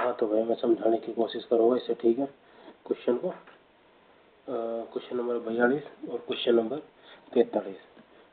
हाँ तो भाई मैं समझाने की कोशिश करूँगा इसे, ठीक है। क्वेश्चन को क्वेश्चन नंबर 42 और क्वेश्चन नंबर 43।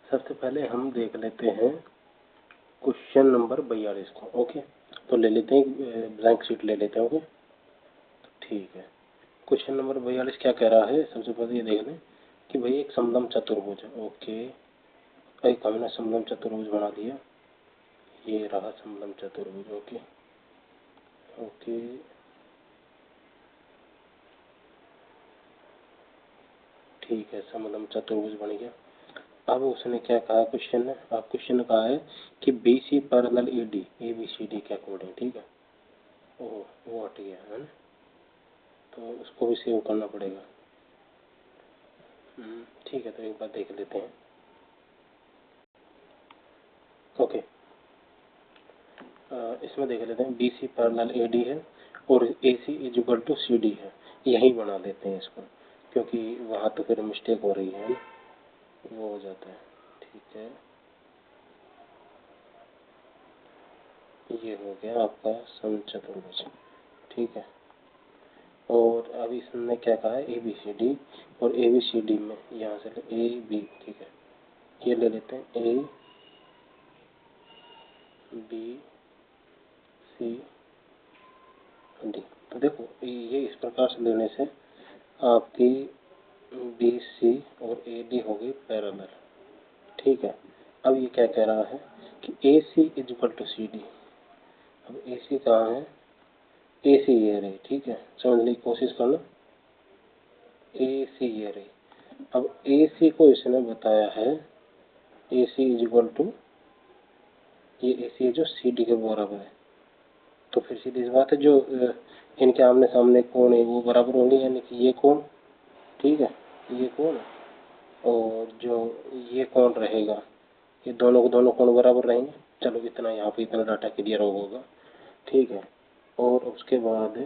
सबसे पहले हम देख लेते हैं क्वेश्चन नंबर 42 को। ओके, तो ले लेते हैं, ब्लैंक शीट ले लेते हैं। ओके, ठीक है। क्वेश्चन नंबर 42 क्या कह रहा है, सबसे पहले ये देख लें कि भाई एक समलंब चतुर्भुज है। ओके, एक हमने समलंब चतुर्भुज बना दिया, ये रहा समलंब चतुर्भुज। ओके ओके, ठीक है, समलंब चतुर्भुज बन गया। अब उसने क्या कहा क्वेश्चन ने, अब क्वेश्चन ने कहा है कि B C parallel A D, A B C D के अकॉर्डिंग, ठीक है। ओह, वो हट गया है ना, तो उसको भी सेव करना पड़ेगा। ठीक है, तो एक बार देख लेते हैं। ओके, इसमें देख लेते हैं, B C parallel A D है और A C is equal to C D है। यही बना लेते हैं इसको, क्योंकि वहाँ तो फिर मिस्टेक हो रही है ना, वो हो जाता है। ठीक है, ये हो गया आपका समचतुर्भुज, ठीक है। और अभी इसने क्या कहा है, ए बी सी डी, और ए बी सी डी में यहाँ से ए बी, ठीक है, ये ले लेते हैं ए बी सी डी। तो देखो ये इस प्रकार से लेने से आपकी बी सी और ए डी हो गई पैरेलल, ठीक है। अब ये क्या कह रहा है कि A C is equal to C D. अब ए सी कहाँ है, ए सी ये रही, ठीक है, समझने की कोशिश करना। ए सी ये रही। अब ए सी को इसने बताया है ए सी इज इक्वल टू, ये ए सी है जो सी डी के बराबर है। तो फिर सीधी सी बात है, जो इनके आमने सामने कोण है वो बराबर होंगे, यानी कि ये कोण, ठीक है, ये कोण, और जो ये कोण रहेगा, ये दोनों को दोनों कोण बराबर रहेंगे। चलो इतना यहाँ पे इतना डाटा क्लियर होगा, ठीक है। और उसके बाद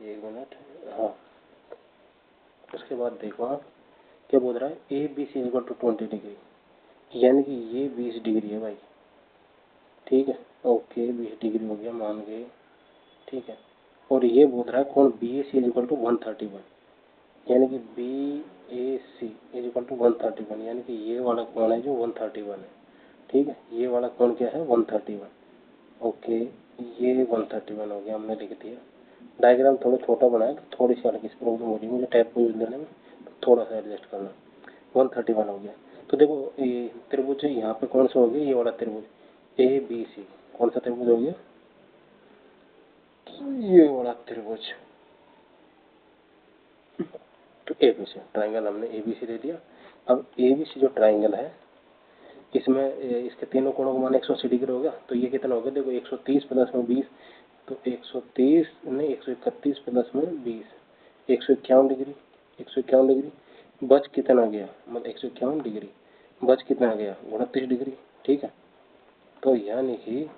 एक मिनट, हाँ, उसके बाद देखो आप क्या बोल रहा है, A B C equal to 20 degree, यानी कि ये 20 डिग्री है भाई, ठीक है। ओके, 20 डिग्री हो गया, मान गए, ठीक है। और ये बोल रहा है कोण B A C is equal to 131, यानी कि B A C is equal to 131, यानी कि ये वाला कोण है जो 131 है, ठीक है। ये वाला कोण क्या है, 131। ओके, ये 131 हो गया, हमने लिख दिया। डायग्राम थोड़ा छोटा बनाया तो थोड़ी सी हल्की सी प्रॉब्लम हो रही है मुझे टाइप को यूज देने में, तो थोड़ा सा एडजस्ट करना। 131 हो गया। तो देखो ये त्रिभुज यहाँ पे कौन सा हो गया, ये वाला त्रिभुज ए बी सी, कौन सा त्रिभुज हो गया, ये वाला त्रिभुज। तो ए बी सी ट्राइंगल हमने ए बी सी दे दिया। अब ए बी सी जो ट्राइंगल है, इसमें इसके तीनों कोणों का मान 180 डिग्री हो गया। तो ये कितना हो गया, देखो 130 प्लस में 20, तो 130 नहीं 131 प्लस में 20, 151 डिग्री, 151 डिग्री। बच कितना गया, मतलब 151 डिग्री बच कितना गया, 29 डिग्री, ठीक है। तो यानी कि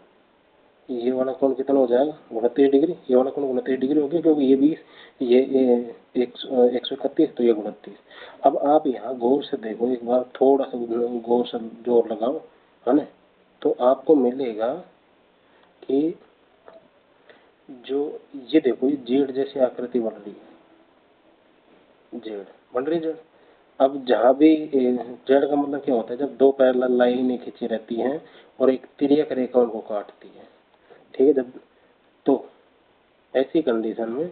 ये वाला कोण कितना हो जाएगा, 29 डिग्री। ये वाला कोण 29 डिग्री हो गया, क्योंकि ये 20, ये 131, तो ये 29। अब आप यहाँ गौर से देखो एक बार, थोड़ा सा गौर से जोर लगाओ, है ना, तो आपको मिलेगा कि जो ये देखो, ये जेड जैसी आकृति बन रही है, जेड बन रही, जेड। अब जहाँ भी जेड का मतलब क्या होता है, जब दो पैरेलल लाइनें खींची रहती हैं और एक तिर्यक रेखा उनको काटती है, ठीक है। जब तो ऐसी कंडीशन में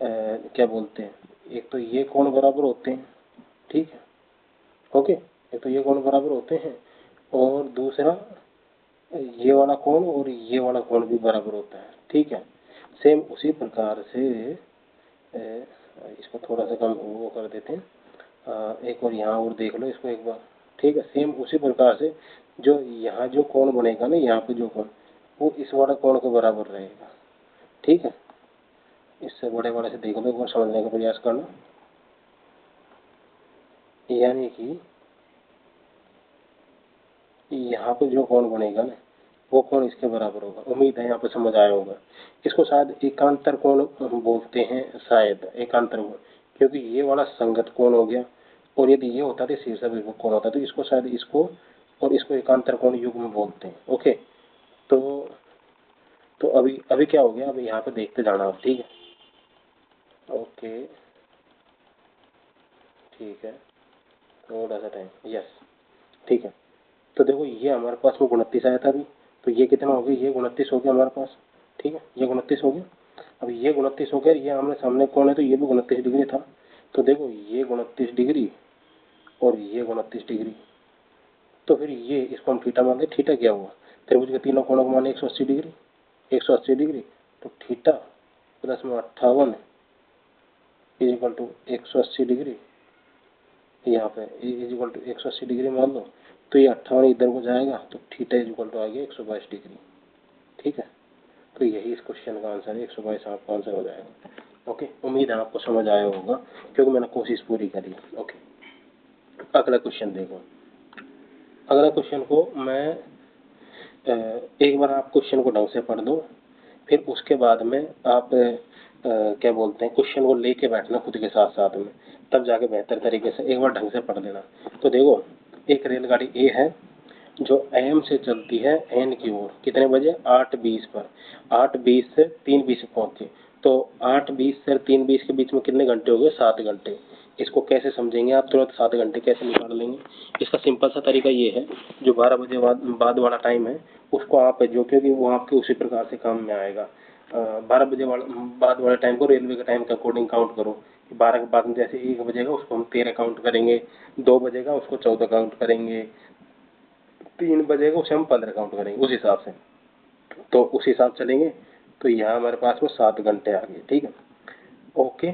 क्या बोलते हैं, एक तो ये कोण बराबर होते हैं, ठीक है, ओके, एक तो ये कोण बराबर होते हैं, और दूसरा ये वाला कोण और ये वाला कोण भी बराबर होता है, ठीक है। सेम उसी प्रकार से इसको थोड़ा सा कम वो कर देते हैं, एक और यहाँ और देख लो इसको एक बार, ठीक है। सेम उसी प्रकार से जो यहाँ जो कोण बनेगा ना, यहाँ पे जो कोण, वो इस वाला कोण के बराबर रहेगा, ठीक है। इससे बड़े वाले से देख लो एक बार, समझने का प्रयास करना। यानी कि यहाँ पे जो कोण बनेगा ना, वो कोण इसके बराबर होगा। उम्मीद है यहाँ पे समझ आया होगा। इसको शायद एकांतर कोण बोलते हैं, शायद एकांतर कोण, क्योंकि ये वाला संगत कोण हो गया, और यदि ये होता तो शीर्ष अभिमुख कोण होता, तो इसको शायद इसको और इसको एकांतर कोण युग्म बोलते हैं। ओके, तो अभी क्या हो गया, अभी यहाँ पे देखते जाना आप, ठीक है। ओके, ठीक है, थोड़ा सा टाइम, यस, ठीक है। तो देखो ये हमारे पास में 29 आया था अभी, तो ये कितना हो गया, ये 29 हो गया हमारे पास, ठीक है, ये 29 हो गया। अब ये 29 हो गया, ये हमारे सामने कौन है, तो ये भी 29 डिग्री था। तो देखो ये 29 डिग्री और ये 29 डिग्री, तो फिर ये इसको हम थीटा मान लें। थीटा क्या हुआ, त्रिभुज के तीनों कोणों को माने 180 डिग्री, 180 डिग्री, तो थीटा प्लस में 58 इज इक्वल टू 180 डिग्री, यहाँ पे इज इक्वल टू 180 डिग्री मान लो, तो ये 58 इधर को जाएगा, तो थीटा इज इक्वल टू आ गया 122 डिग्री, ठीक है। तो यही इस क्वेश्चन का आंसर है, 122 आपका आंसर हो जाएगा। ओके, उम्मीद है आपको समझ आया होगा, क्योंकि मैंने कोशिश पूरी करी। ओके, अगला क्वेश्चन देखो। अगला क्वेश्चन को मैं एक बार आप क्वेश्चन को ढंग से पढ़ दो, फिर उसके बाद में आप क्या बोलते हैं, क्वेश्चन को लेके बैठना खुद के साथ साथ में, तब जाके बेहतर तरीके से एक बार ढंग से पढ़ लेना। तो देखो, एक रेलगाड़ी ए है जो एम से चलती है एन की ओर, कितने बजे, 8:20 पर, 8:20 से 3:20 पहुंची, तो 8:20 से 3:20 के बीच में कितने घंटे हो गए, 7 घंटे। इसको कैसे समझेंगे आप, तुरंत 7 घंटे कैसे निकाल लेंगे। इसका सिंपल सा तरीका ये है, जो 12 बजे बाद वाला टाइम है उसको आप, जो क्योंकि वो आपके उसी प्रकार से काम में आएगा, 12 बजे बाद वाले टाइम को रेलवे के टाइम के अकॉर्डिंग काउंट करो। 12 के बाद में जैसे 1 बजेगा उसको हम 13 काउंट करेंगे, 2 बजेगा उसको 14 काउंट करेंगे, 3 बजेगा उसे हम 15 काउंट करेंगे, उस हिसाब से, तो उस हिसाब चलेंगे। तो यहाँ हमारे पास में 7 घंटे आ गए, ठीक है। ओके,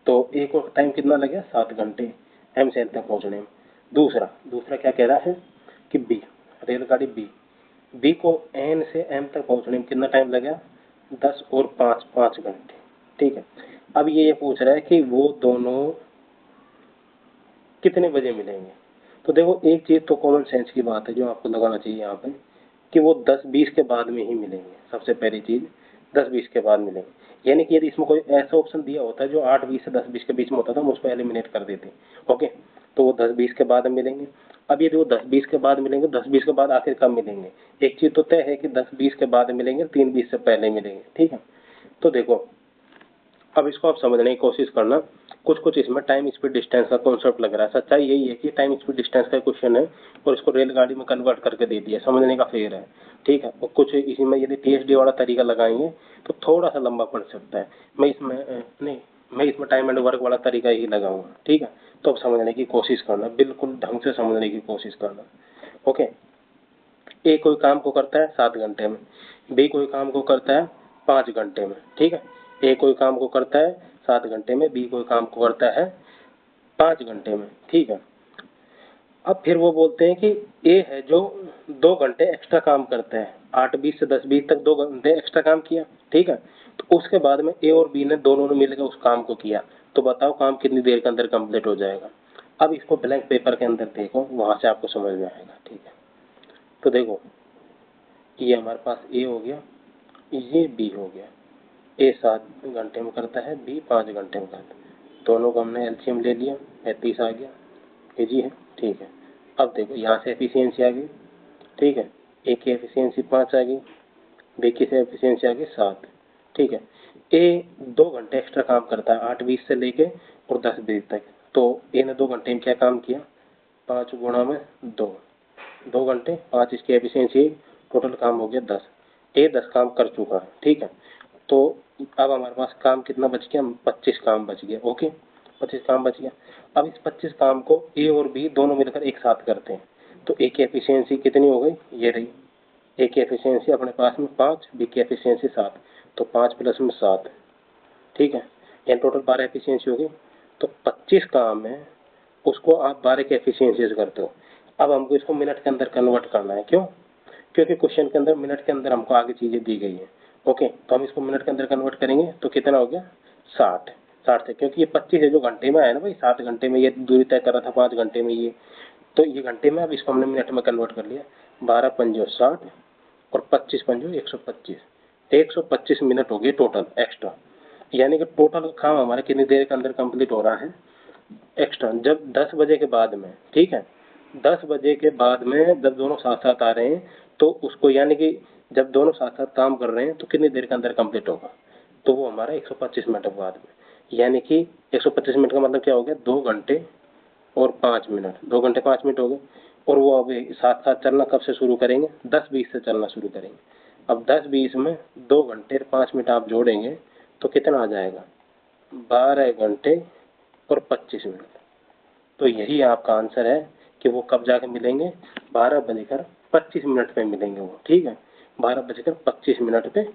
तो एक और टाइम कितना लगे, 7 घंटे एम से एन तक पहुँचने में। दूसरा दूसरा क्या कह रहा है कि बी, रेलगाड़ी बी को एन से एम तक पहुँचने में कितना टाइम लगेगा, 10 और 5 घंटे, ठीक है। अब ये पूछ रहा है कि वो दोनों कितने बजे मिलेंगे। तो देखो, एक चीज़ तो कॉमन सेंस की बात है जो आपको लगाना चाहिए यहाँ पे, कि वो 10-20 के बाद में ही मिलेंगे। सबसे पहली चीज़ 10-20 के बाद मिलेंगे, यानी कि यदि इसमें कोई ऐसा ऑप्शन दिया होता है जो 8:20 से 10:20 के बीच में होता था, हम उसको एलिमिनेट कर देते। ओके, तो वो 10-20 के बाद मिलेंगे। अब यदि वो 10-20 के बाद मिलेंगे, 10-20 के बाद आखिर कब मिलेंगे, एक चीज़ तो तय है कि 10-20 के बाद मिलेंगे, 3:20 से पहले मिलेंगे, ठीक है। तो देखो, अब इसको आप समझने की कोशिश करना, कुछ कुछ इसमें टाइम स्पीड डिस्टेंस का कॉन्सेप्ट लग रहा है। सच्चाई यही है कि टाइम स्पीड डिस्टेंस का क्वेश्चन है और इसको रेलगाड़ी में कन्वर्ट करके दे दिया, समझने का फेर है, ठीक है। और कुछ इसी में यदि TSD वाला तरीका लगाएंगे तो थोड़ा सा लंबा पड़ सकता है। मैं इसमें टाइम एंड वर्क वाला तरीका ही लगाऊंगा, ठीक है। तो अब समझने की कोशिश करना, बिल्कुल ढंग से समझने की कोशिश करना। ओके, ए कोई काम को करता है 7 घंटे में, बी कोई काम को करता है 5 घंटे में, ठीक है। ए कोई काम को करता है 7 घंटे में, बी कोई काम को करता है 5 घंटे में, ठीक है। अब फिर वो बोलते हैं कि ए है जो 2 घंटे एक्स्ट्रा काम करता है, 8:20 से 10:20 तक 2 घंटे एक्स्ट्रा काम किया, ठीक है। तो उसके बाद में ए और बी ने दोनों ने मिलकर उस काम को किया, तो बताओ काम कितनी देर के अंदर कंप्लीट हो जाएगा। अब इसको ब्लैंक पेपर के अंदर देखो, वहां से आपको समझ में आएगा, ठीक है। तो देखो, ये हमारे पास ए हो गया, ये बी हो गया। ए 7 घंटे में करता है, बी 5 घंटे में करता है, दोनों को हमने एलसीएम ले लिया, 35 आ गया, इजी है, ठीक है। अब देखो यहाँ से एफिशिएंसी आ गई, ठीक है। ए की एफिशिएंसी 5 आ गई, बी की एफिशिएंसी आ गई 7, ठीक है। ए 2 घंटे एक्स्ट्रा काम करता है 8:20 से लेके और 10:20 तक, तो ए ने 2 घंटे में क्या काम किया, 5 गुणा में 2, 2 घंटे 5 इसकी एफिशिएंसी, टोटल काम हो गया 10। ए 10 काम कर चुका है, ठीक है। तो अब हमारे पास काम कितना बच गया, 25 काम बच गया। ओके, 25 काम बच गया। अब इस 25 काम को ए और बी दोनों मिलकर एक साथ करते हैं, तो ए की एफिशिएंसी कितनी हो गई, ये रही। ए की एफिशिएंसी अपने पास में 5, बी की एफिशिएंसी 7, तो 5 प्लस में 7, ठीक है। यानी टोटल 12 एफिशिएंसी हो गई। तो 25 काम है, उसको आप 12 के एफिशिएंसी से करते हो। अब हमको इसको मिनट के अंदर कन्वर्ट करना है, क्यों, क्योंकि क्वेश्चन के अंदर मिनट के अंदर हमको आगे चीजें दी गई है। ओके, तो हम इसको मिनट के अंदर कन्वर्ट करेंगे तो कितना हो गया, 60, 60 से, क्योंकि ये 25 है जो घंटे में आया ना भाई, 7 घंटे में ये दूरी तय कर रहा था, 5 घंटे में ये, तो ये घंटे में, अब इसको हमने मिनट में कन्वर्ट कर लिया। 12 पंजो 60 और 25 पंजो 125, 125 मिनट हो गए टोटल एक्स्ट्रा। यानी कि टोटल काम हमारा कितनी देर के अंदर कंप्लीट हो रहा है एक्स्ट्रा, जब 10 बजे के बाद में, ठीक है, 10 बजे के बाद में जब दोनों साथ साथ आ रहे हैं तो उसको, यानी कि जब दोनों साथ साथ काम कर रहे हैं तो कितनी देर के अंदर कंप्लीट होगा, तो वो हमारा 125 मिनट बाद में, यानी कि 125 मिनट का मतलब क्या हो गया, 2 घंटे और 5 मिनट, 2 घंटे 5 मिनट हो गए। और वो अभी साथ साथ चलना कब से शुरू करेंगे, 10:20 से चलना शुरू करेंगे। अब 10:20 में 2 घंटे और 5 मिनट आप जोड़ेंगे तो कितना आ जाएगा, 12 घंटे और 25 मिनट। तो यही आपका आंसर है कि वो कब जाके मिलेंगे, 12:25 पे मिलेंगे वो, ठीक है, 12:25 पे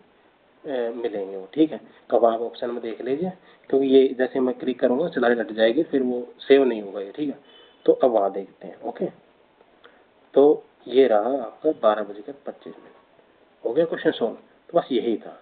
मिलेंगे वो, ठीक है। तो अब आप ऑप्शन में देख लीजिए, क्योंकि ये जैसे मैं क्लिक करूँगा स्लाइड हट जाएगी, फिर वो सेव नहीं होगा ये, ठीक है। तो अब वहाँ देखते हैं, ओके। तो ये रहा आपका 12:25 हो गया क्वेश्चन सॉल्व। तो बस यही था।